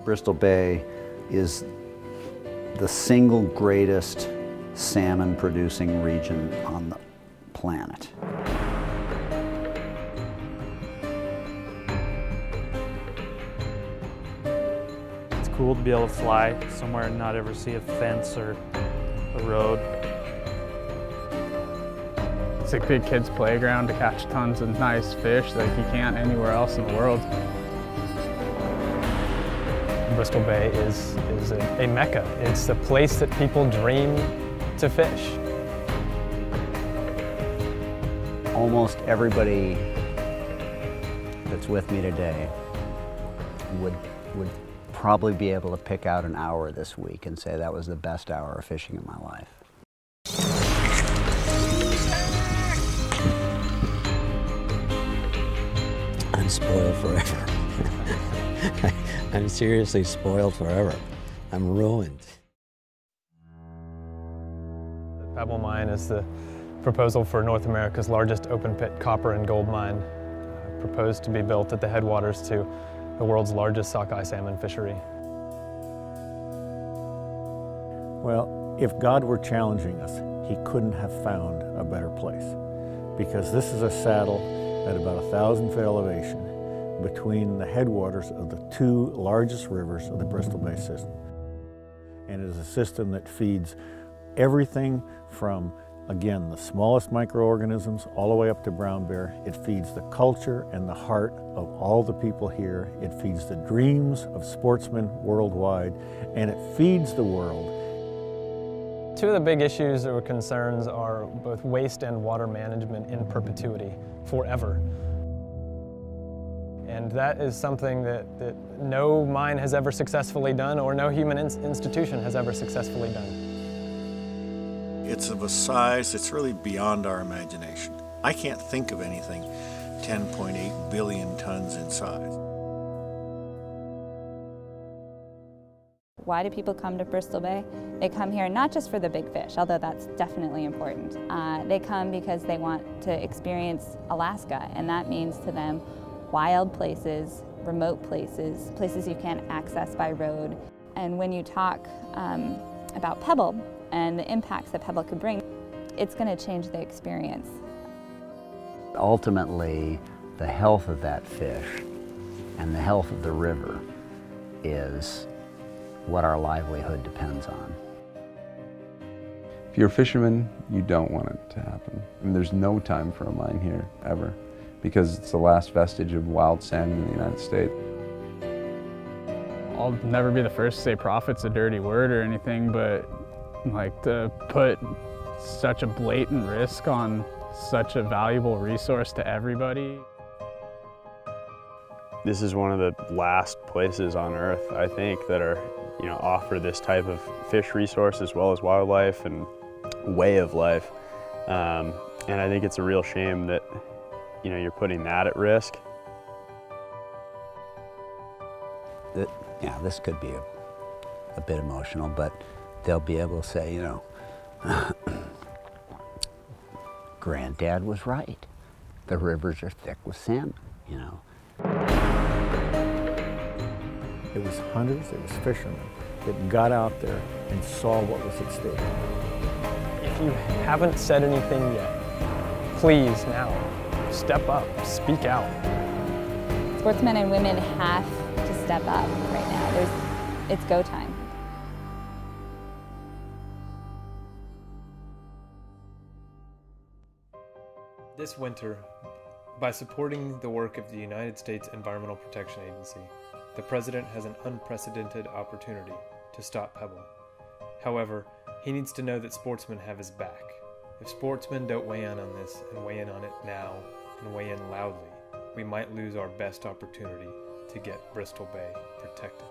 Bristol Bay is the single greatest salmon producing region on the planet. It's cool to be able to fly somewhere and not ever see a fence or a road. It's a big kid's playground to catch tons of nice fish like you can't anywhere else in the world. Bristol Bay is a mecca. It's the place that people dream to fish. Almost everybody that's with me today would probably be able to pick out an hour this week and say that was the best hour of fishing in my life. I'm spoiled forever. I'm seriously spoiled forever. I'm ruined. The Pebble Mine is the proposal for North America's largest open-pit copper and gold mine, proposed to be built at the headwaters to the world's largest sockeye salmon fishery. Well, if God were challenging us, He couldn't have found a better place, because this is a saddle at about 1,000 foot elevation between the headwaters of the two largest rivers of the Bristol Bay system. And it is a system that feeds everything from, again, the smallest microorganisms all the way up to brown bear. It feeds the culture and the heart of all the people here. It feeds the dreams of sportsmen worldwide, and it feeds the world. Two of the big issues or concerns are both waste and water management in perpetuity, forever. And that is something that no mine has ever successfully done, or no human institution has ever successfully done. It's of a size that's really beyond our imagination. I can't think of anything 10.8 billion tons in size. Why do people come to Bristol Bay? They come here not just for the big fish, although that's definitely important. They come because they want to experience Alaska, and that means to them wild places, remote places, places you can't access by road. And when you talk about Pebble and the impacts that Pebble could bring, it's going to change the experience. Ultimately, the health of that fish and the health of the river is what our livelihood depends on. If you're a fisherman, you don't want it to happen. And there's no time for a mine here, ever, because it's the last vestige of wild salmon in the United States. I'll never be the first to say profit's a dirty word or anything, but like to put such a blatant risk on such a valuable resource to everybody. This is one of the last places on Earth, I think, that are, offer this type of fish resource as well as wildlife and way of life. And I think it's a real shame that, you're putting that at risk. Yeah, this could be a bit emotional, but they'll be able to say, Granddad was right. The rivers are thick with salmon, It was hunters, it was fishermen that got out there and saw what was at stake. If you haven't said anything yet, please now, step up, speak out. Sportsmen and women have to step up right now. It's go time. This winter, by supporting the work of the United States Environmental Protection Agency, the President has an unprecedented opportunity to stop Pebble. However, he needs to know that sportsmen have his back. If sportsmen don't weigh in on this and weigh in on it now and weigh in loudly, we might lose our best opportunity to get Bristol Bay protected.